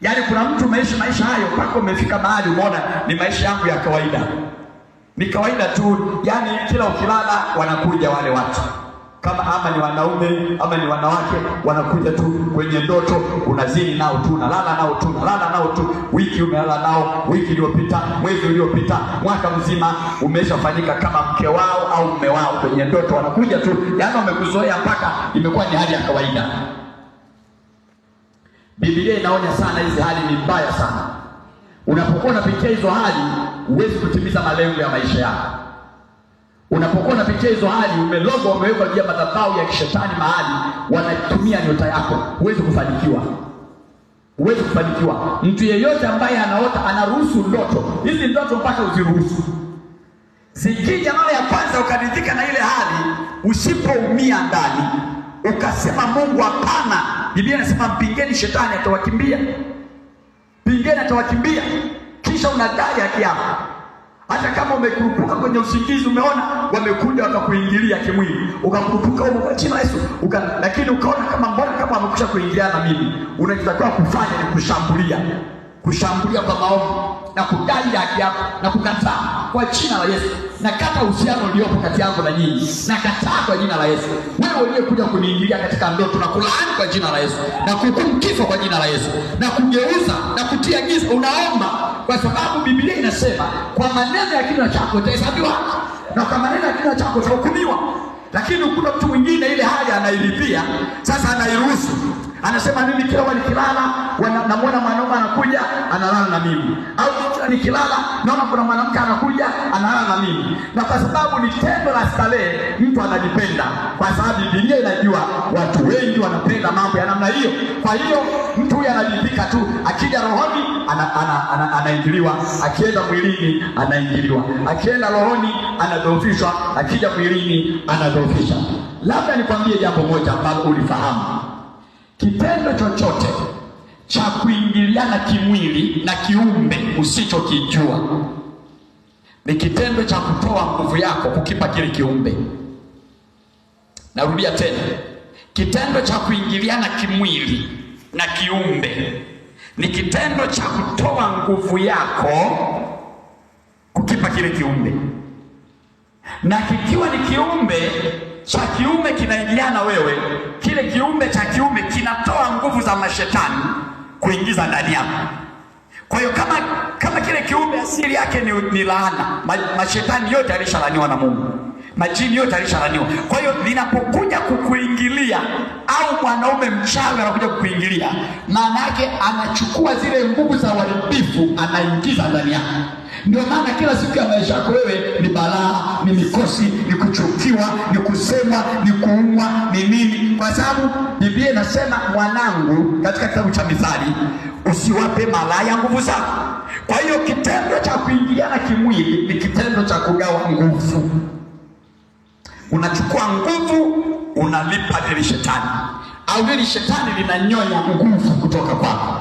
Yaani kuna mtu umeishi maisha hayo mpaka umefika mahali umeona ni maisha yangu ya kawaida. Ni kawaida tu, yaani kila ukilala wanakuja wale watu. Kama ama ni wanaume ama ni wanawake wanakuja tu kwenye ndoto, unazini nao tu, unalala nao tu, wiki umelala nao, wiki iliyopita, mwezi uliopita, mwaka mzima umeshafanyika kama mke wao au mume wao kwenye ndoto, wanakuja tu, yaani wamekuzoea mpaka imekuwa ni hali ya kawaida. Biblia inaonya sana, hizi hali ni mbaya sana. Unapokuwa unapitia hizo hali, huwezi kutimiza malengo ya maisha yako. Unapokuwa unapitia hizo hali, umelogwa, umewekwa juu ya madhabahu ya kishetani mahali wanatumia nyota yako, huwezi kufanikiwa. Huwezi kufanikiwa. Mtu yeyote ambaye anaota anaruhusu ndoto, hizi ndoto mpaka uziruhusu. Zikija mara ya kwanza ukaridhika na ile hali, usipoumia ndani, ukasema Mungu hapana, Biblia inasema mpingeni shetani atawakimbia. Pingeni atawakimbia. Kisha unadai haki yako. Hata kama umekurupuka kwenye usingizi, umeona wamekuja wakakuingilia kimwili, ukakurupuka kwa jina la Yesu, lakini ukaona kama mbona kama wamekwisha kuingilia na mimi, unachotakiwa kufanya ni kushambulia kwa maombi na kudai haki yako na kukataa kwa jina la Yesu. Na kata uhusiano uliopo kati yangu na nyinyi, na kataa kwa jina la Yesu. Wewe uliyekuja kuniingilia katika ndoto, na kulaani kwa jina la Yesu, na kuhukumu kifo kwa jina la Yesu, na kugeuza na kutia giza. Unaomba kwa sababu Biblia inasema kwa maneno ya kinywa chako utahesabiwa na kwa maneno ya kinywa chako utahukumiwa. Lakini ukuta mtu mwingine ile hali anairidhia, sasa anairuhusu. Anasema mimi kila nikilala namuona mwanaume anakuja analala na mimi, au nikilala naona kuna mwanamke anakuja analala na mimi. Na kwa sababu ni tendo la starehe, mtu anajipenda, kwa sababu Biblia inajua watu wengi wanapenda mambo ya namna hiyo. Kwa hiyo mtu huyu anajivika tu, akija rohoni anaingiliwa, akienda mwilini anaingiliwa, akienda rohoni anadhoofishwa, akija mwilini anadhoofisha. Labda nikwambie jambo moja ambalo ulifahamu. Kitendo chochote cha kuingiliana kimwili na kiumbe usichokijua ni kitendo cha kutoa nguvu yako kukipa kile kiumbe. Narudia tena, kitendo cha kuingiliana kimwili na kiumbe ni kitendo cha kutoa nguvu yako kukipa kile kiumbe. Na kikiwa ni kiumbe cha kiume kinaingiliana wewe, kile kiumbe cha kiume kinatoa nguvu za mashetani kuingiza ndani yako. Kwa hiyo kama kile kiumbe asili yake ni laana, mashetani yote alishalaniwa na Mungu, majini yote alishalaniwa. Kwa hiyo linapokuja kukuingilia, au mwanaume mchawi anakuja kukuingilia, maana yake anachukua zile nguvu za uharibifu anaingiza ndani yako. Ndio maana kila siku ya maisha yako wewe ni balaa, ni mikosi, ni kuchukiwa, ni kusemwa, ni kuumwa, ni nini? Kwa sababu Biblia inasema, mwanangu, katika kitabu cha Mithali, usiwape malaya nguvu zako. Kwa hiyo kitendo cha kuingiana kimwili ni kitendo cha kugawa nguvu. Unachukua nguvu unalipa lile shetani, au lile shetani linanyonya nguvu kutoka kwako.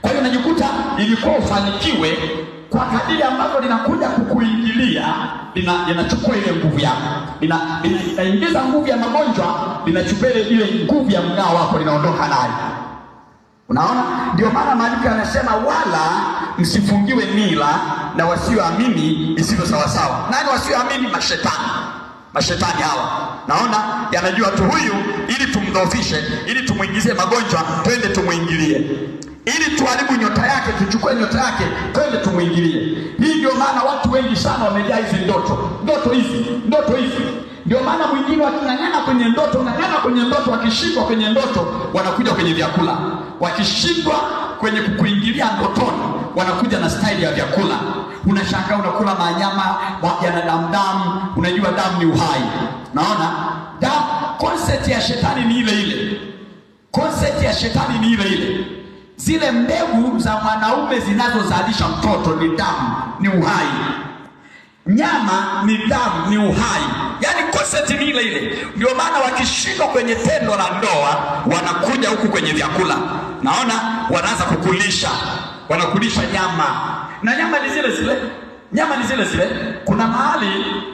Kwa hiyo unajikuta ilikuwa ufanikiwe, kwa kadiri ambavyo linakuja kukuingilia linachukua ile nguvu yako, linaingiza nguvu ya magonjwa, linachukua ile nguvu ya mng'ao wako, linaondoka nayo. Unaona? Ndio maana maandiko yanasema, wala msifungiwe nila na wasioamini isivyo sawasawa. Nani wasioamini? Mashetani hawa. Naona yanajua tu huyu, ili tumdhoofishe, ili tumuingizie magonjwa, twende tumuingilie. Ili tuharibu nyota yake, tuchukue nyota yake, twende tumuingilie. Hii ndio maana watu wengi sana wamejaa hizi ndoto hizi. Ndio maana mwingine waking'ang'ana kwenye ndoto, wakishindwa kwenye ndoto, wanakuja kwenye vyakula. Wakishindwa kwenye kukuingilia ndotoni, wanakuja na staili ya vyakula. Unashangaa unakula manyama yana damu. Unajua damu ni uhai. Naona damu, concept ya shetani ni ile ile. Zile mbegu za mwanaume zinazozalisha mtoto ni damu, ni uhai. Nyama ni damu, ni uhai. Yaani concept ni ile ile. Ndio maana wakishindwa kwenye tendo la ndoa, wanakuja huku kwenye vyakula. Naona wanaanza wanakulisha nyama. Na nyama ni zile zile.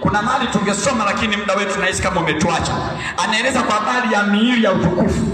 Kuna mahali tungesoma, lakini muda wetu nahisi kama umetuacha. Anaeleza kwa habari ya miili ya utukufu.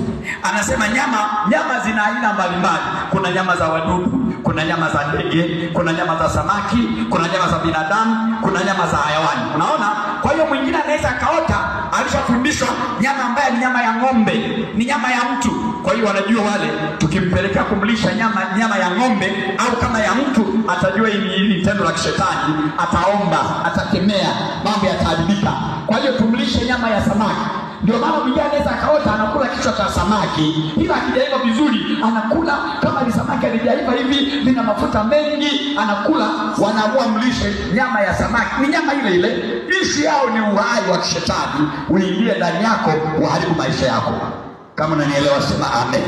Anasema nyama zina aina mbalimbali. Kuna nyama za wadudu, kuna nyama za ndege, kuna nyama za samaki, kuna nyama za binadamu, kuna nyama za hayawani. Unaona? Kwa hiyo mwingine anaweza akaota alishafundishwa nyama ambayo ni nyama ya ng'ombe, ni nyama ya mtu. Kwa hiyo wanajua wale, tukimpelekea kumlisha nyama ya ng'ombe au kama ya mtu, atajua hili tendo la kishetani, ataomba, atakemea, mambo yataharibika. Kwa hiyo tumlishe nyama ya samaki. Ndio maana mwingine anaweza akaota anakula kichwa cha samaki, ila akijaiva vizuri anakula kama ni samaki alijaiva hivi, lina mafuta mengi, anakula. Wanaamua mlishe nyama ya samaki, ni nyama ile ile. Ishi yao ni uhai wa kishetani uingie ndani yako, uharibu maisha yako. Kama unanielewa sema amen.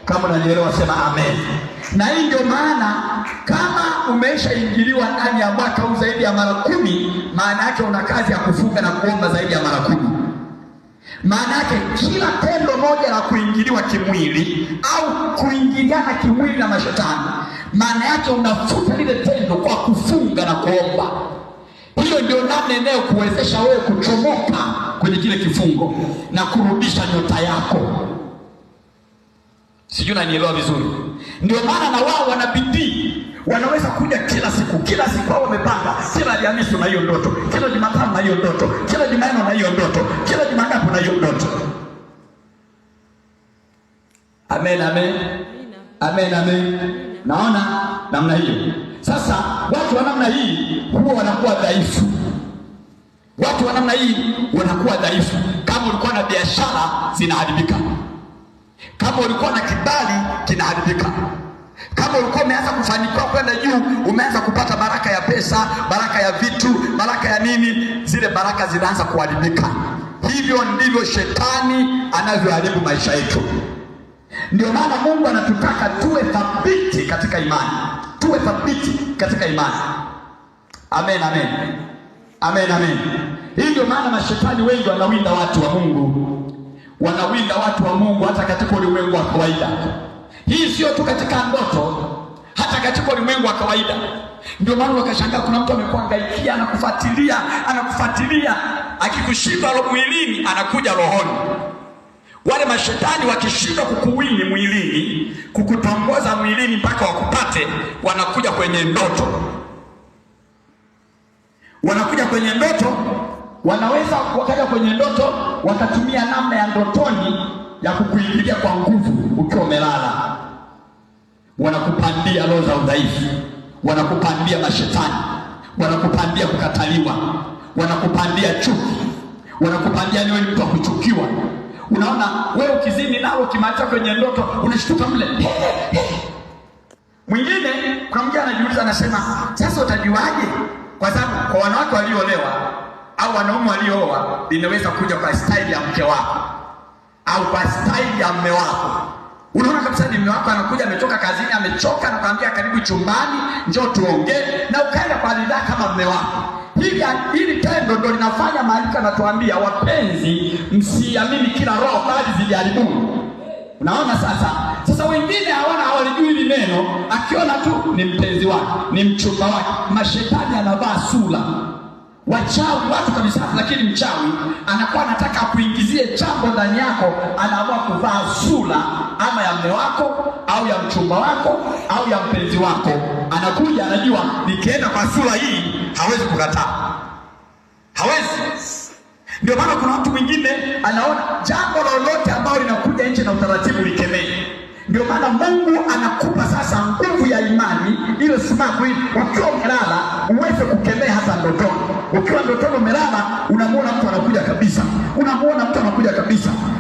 Kama unanielewa sema amen. Na hii ndio maana kama umeshaingiliwa ndani ya mwaka huu zaidi ya mara 10, maana yake una kazi ya kufunga na kuomba zaidi ya mara 10. Maana yake kila tendo moja la kuingiliwa kimwili au kuingiliana kimwili na mashetani, maana yake unafuta lile tendo kwa kufunga na kuomba. Hiyo ndio namna inayokuwezesha wewe kuchomoka kwenye kile kifungo na kurudisha nyota yako. Sijui unanielewa vizuri. Ndio maana na wao wana bidii, wanaweza kuja kila siku wao wamepanga, kila Alhamisi na hiyo ndoto, kila Jumatano na hiyo ndoto, kila Jumanne na hiyo ndoto, kila Jumatatu na hiyo ndoto. Amen, amen. Amen, amen. Naona namna hiyo. Sasa watu wa namna hii huwa wanakuwa dhaifu. Watu wa namna hii wanakuwa dhaifu. Kama ulikuwa na biashara zinaharibika. Kama ulikuwa na kibali kinaharibika. Kama ulikuwa umeanza kufanikiwa kwenda juu, umeanza kupata baraka ya pesa, baraka ya vitu, baraka ya nini, zile baraka zinaanza kuharibika. Hivyo ndivyo shetani anavyoharibu maisha yetu. Ndio maana Mungu anatutaka tuwe thabiti katika imani. Tuwe thabiti katika imani. Amen, amen. Amen, amen. Hii ndio maana mashetani wengi wanawinda watu wa Mungu. Wanawinda watu wa Mungu hata katika ulimwengu wa kawaida. Hii sio tu katika ndoto, hata katika ulimwengu wa kawaida. Ndio maana wakashangaa kuna mtu amekuangaikia, anakufuatilia, akikushinda mwilini anakuja rohoni. Wale mashetani wakishindwa kukuwini mwilini, kukutongoza mwilini mpaka wakupate, wanakuja kwenye ndoto. Wanakuja kwenye ndoto, wanaweza wakaja kwenye ndoto wakatumia namna ya ndotoni ya kukuingilia kwa nguvu ukiwa umelala. Wanakupandia roho za udhaifu, wanakupandia mashetani, wanakupandia kukataliwa, wanakupandia chuki, wanakupandia niwe mtu wa kuchukiwa. Unaona wewe ukizini nao ukimaliza kwenye ndoto unashtuka mle. Mwingine kwa mmoja anajiuliza, anasema sasa utajuaje? Kwa sababu kwa wanawake walioolewa au wanaume waliooa inaweza kuja kwa style ya mke wako au kwa style ya mume wako. Unaona kabisa ni mume wako anakuja ametoka kazini amechoka, na kuambia karibu chumbani njoo tuongee, na ukaenda kwa dada kama mume wako. Hili tendo ndio linafanya maandiko yanatuambia, wapenzi, msiamini kila roho bali zijaribuni. Unaona sasa wengine hawalijui hili neno, akiona tu ni mpenzi wake, ni mchumba wake. Mashetani anavaa sura. Wachawi watu kabisa, lakini mchawi anakuwa anataka kuingizie jambo ndani yako, anaamua kuvaa sura ama ya mume wako au ya mchumba wako au ya mpenzi wako. Anakuja anajua nikienda kwa sura hii hawezi kukataa. Hawezi. Ndio maana kuna mtu mwingine anaona jambo lolote ambalo linakuja nje na utaratibu likemee. Ndio maana Mungu anakupa sasa nguvu ya imani ile simaku hii, ukiwa umelala uweze kukemea hata ndotoni. Ukiwa ndotoni umelala, unamuona mtu anakuja kabisa.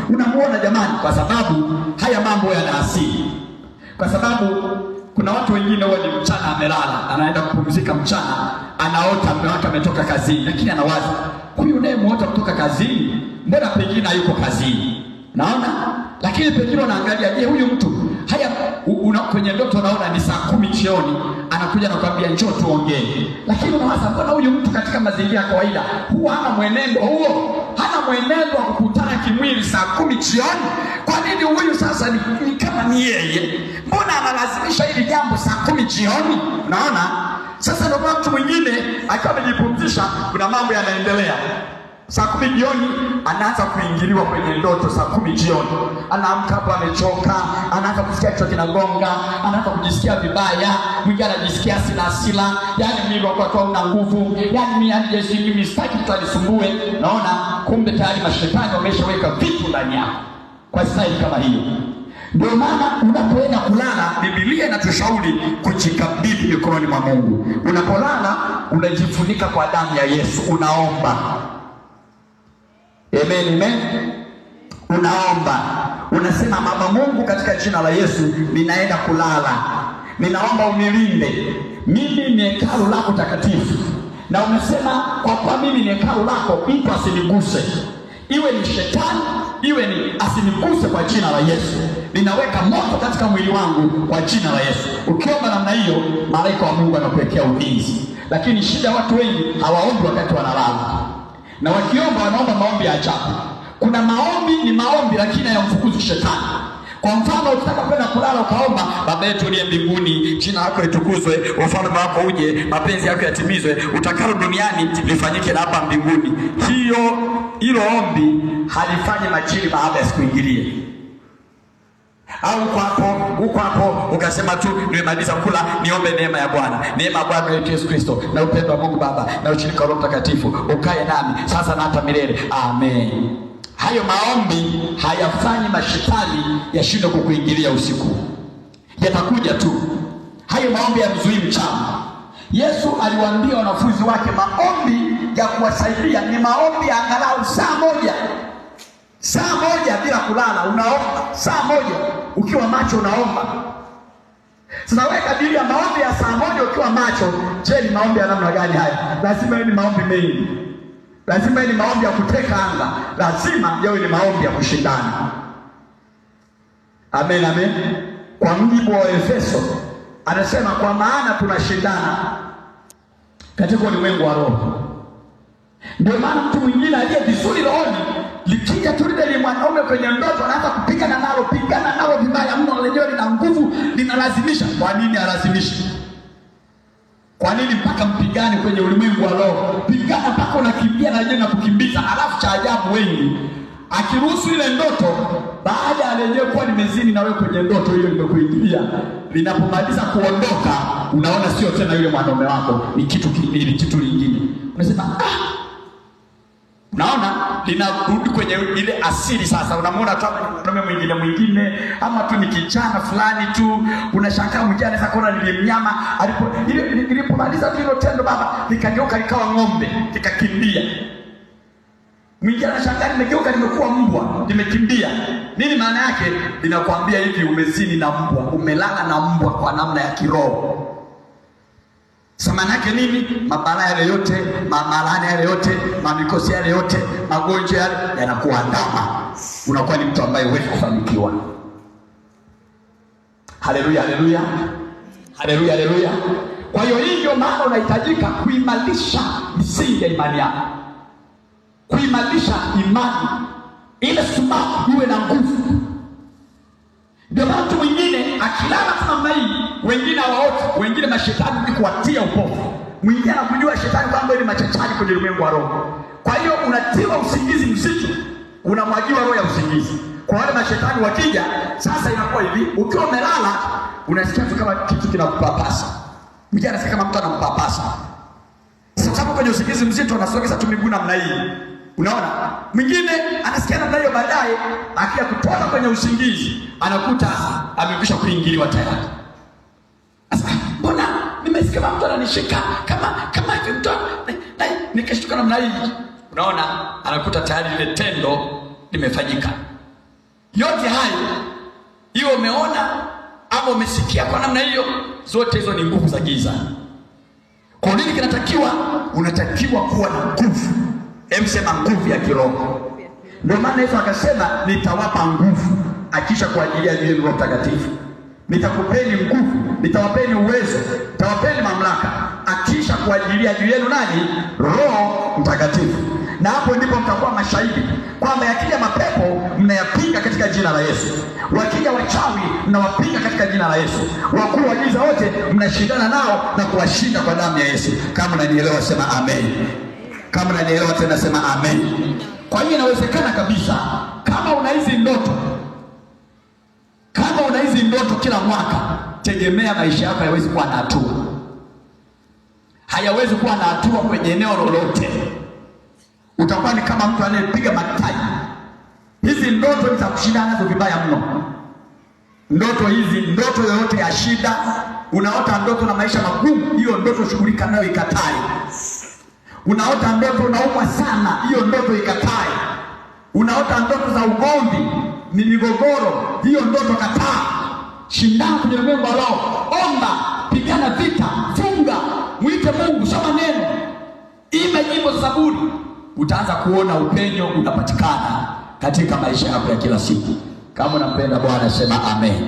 Unamuona jamani, kwa sababu haya mambo yana asili. Kwa sababu kuna watu wengine wao ni mchana amelala, anaenda kupumzika mchana, anaota mume wake ametoka kazini, lakini anawaza huyu naye muota kutoka kazini, mbona pengine hayuko kazini. Naona lakini pengine unaangalia, je, huyu mtu kwenye ndoto unaona ni saa 10 jioni, anakuja na kuambia njoo tuongee. Lakini unawaza mbona huyu mtu katika mazingira ya kawaida huwa hana mwenendo huo, hana mwenendo wa kukutana kimwili saa 10 jioni. Kwa nini huyu sasa ni kama ni yeye? Mbona analazimisha hili jambo saa 10 jioni? Unaona? Sasa ndio mtu mwingine akiwa amejipumzisha, kuna mambo yanaendelea. Saa 10 jioni anaanza kuingiliwa kwenye ndoto. Saa 10 jioni anaamka hapo amechoka, anaanza kusikia kichwa kinagonga, anaanza kujisikia vibaya, mwingine anajisikia hasira, yani mimi kwa una nguvu, yani mimi sitaki mtu anisumbue. Naona kumbe tayari mashetani wameshaweka vitu ndani yako kwa staili kama hiyo. Ndio maana unapoenda kulala, Biblia inatushauri kujikabidhi mikononi mwa Mungu. Unapolala unajifunika kwa damu ya Yesu, unaomba. Amen, amen. Unaomba, unasema Baba Mungu, katika jina la Yesu ninaenda kulala, ninaomba unilinde, mimi ni hekalu lako takatifu, na umesema kwa mimi ni hekalu lako, mtu asiniguse, iwe ni shetani, iwe ni asiniguse, kwa jina la Yesu. Ninaweka moto katika mwili wangu kwa jina la Yesu. Ukiomba namna hiyo, malaika wa Mungu anakuwekea ulinzi. Lakini shida, watu wengi hawaombi wakati wanalala, na wakiomba wanaomba maombi ya ajabu. Kuna maombi ni maombi, lakini hayamfukuzi shetani. Kwa mfano, ukitaka kwenda kulala ukaomba, Baba yetu uliye mbinguni, jina lako litukuzwe, ufalme wako uje, mapenzi yako yatimizwe, utakalo duniani lifanyike na hapa mbinguni. Hilo ombi halifanyi majini baada ya sikuingilie. Au uko hapo ukasema tu nimemaliza kula, niombe neema ya Bwana, neema ya Bwana wetu Yesu Kristo, na upendo wa Mungu Baba, na ushirika wa Roho Mtakatifu ukae nami sasa na hata milele. Amen. Hayo maombi hayafanyi mashetani yashindwe kukuingilia usiku. Yatakuja tu. Hayo maombi yamzuii mchana. Yesu aliwaambia wanafunzi wake maombi ya kuwasaidia ni maombi ya angalau saa moja. Saa moja bila kulala unaomba. Saa moja ukiwa macho unaomba. Sasa wewe kadiri ya maombi ya saa moja ukiwa macho, je, ni maombi ya namna gani haya? Lazima ni maombi mengi. Lazima ni maombi ya kuteka anga. Lazima yawe ni maombi ya kushindana. Amen, amen. Kwa mujibu wa Efeso anasema kwa maana tunashindana katika ulimwengu wa roho. Ndio maana mtu mwingine aliye vizuri rohoni, likija tu lile mwanaume kwenye ndoto anaanza kupigana nalo vibaya mno, lenyewe lina nguvu, linalazimisha. Kwa nini alazimisha? Kwa nini mpaka mpigane kwenye ulimwengu wa roho? Pigana mpaka unakimbia na yeye na kukimbiza. Alafu cha ajabu, wengi akiruhusu ile ndoto, baada ya lenyewe kuwa limezini na wewe kwenye ndoto hiyo limekuingilia, linapomaliza kuondoka, unaona sio tena yule mwanaume wako, ni kitu kingine, kitu kingine. Unasema unaona linarudi kwenye ile asili. Sasa unamwona tu mwanaume mwingine, ama tu ni kijana fulani tu, unashangaa mwingine anaweza kuona ni mnyama, ilipomaliza tu hilo tendo baba likageuka likawa ng'ombe, likakimbia. Mwingine anashangaa limegeuka limekuwa mbwa, limekimbia. Nini maana yake? Linakwambia hivi, umezini na mbwa, umelala na mbwa kwa namna ya kiroho. Maana yake nini? Mabaya yale yote, mamalani yale yote, mamikosi yale yote, magonjwa yale yanakuandama. Unakuwa ni mtu ambaye huwezi kufanikiwa. Haleluya, haleluya. Haleluya, haleluya. Kwa hiyo hivyo maana unahitajika kuimarisha misingi ya imani yako. Kuimarisha imani ile sumaku iwe na nguvu. Ndio watu wengine akilala namna hii, wengine hawaoti, wengine mashetani ni kuwatia upofu. Mwingine anakujua shetani kwamba ni machachari kwenye ulimwengu wa roho. Kwa hiyo unatiwa usingizi mzito, unamwagiwa roho ya usingizi. Kwa wale mashetani wakija, sasa inakuwa hivi, ukiwa umelala unasikia tu kama kitu kinakupapasa. Mwingine anasikia kama mtu anampapasa. Sasa kwenye usingizi mzito anasogeza tu miguu namna hii. Unaona? Mwingine anasikia namna hiyo, baadaye akia kutoka kwenye usingizi anakuta amekwisha kuingiliwa tayari. Sasa mbona nimesikia mtu ananishika kama hivi mtu nikashtuka namna hii. Unaona? Anakuta tayari ile tendo limefanyika. Yote hayo hiyo umeona ama umesikia kwa namna hiyo, zote hizo ni nguvu za giza. Kwa nini kinatakiwa? Unatakiwa kuwa na nguvu. Sema nguvu ya kiroho. Ndio maana Yesu akasema nitawapa nguvu akisha kuajilia juu ya Roho Mtakatifu. Nitakupeni nguvu, nitawapeni uwezo, nitawapeni mamlaka akisha kuajilia juu yenu nani? Roho Mtakatifu. Na hapo ndipo mtakuwa mashahidi kwamba yakija mapepo mnayapinga katika jina la Yesu. Wakija wachawi mnawapinga katika jina la Yesu. Wakuu wa giza wote mnashindana nao na kuwashinda kwa damu ya Yesu. Kama unanielewa sema amen. Kama unanielewa tena sema amen. Kwa hiyo inawezekana kabisa kama una hizi ndoto kila mwaka, tegemea maisha yako hayawezi kuwa na hatua. Hayawezi kuwa na hatua kwenye eneo lolote. Utakuwa ni kama mtu anayepiga matai. Hizi ndoto ni za kushindana nazo vibaya mno. Ndoto hizi, ndoto yoyote ya shida, unaota ndoto na maisha magumu, hiyo ndoto shughulika nayo, ikatae. Unaota ndoto unaumwa sana, hiyo ndoto ikatae. Unaota ndoto za ugomvi, ni migogoro, hiyo ndoto kataa. Shindana kwenye ulimwengu wa roho, omba, pigana vita, funga, mwite Mungu, soma neno, imba nyimbo za Zaburi. Utaanza kuona upenyo unapatikana katika maisha yako ya kila siku. Kama unampenda Bwana sema amen.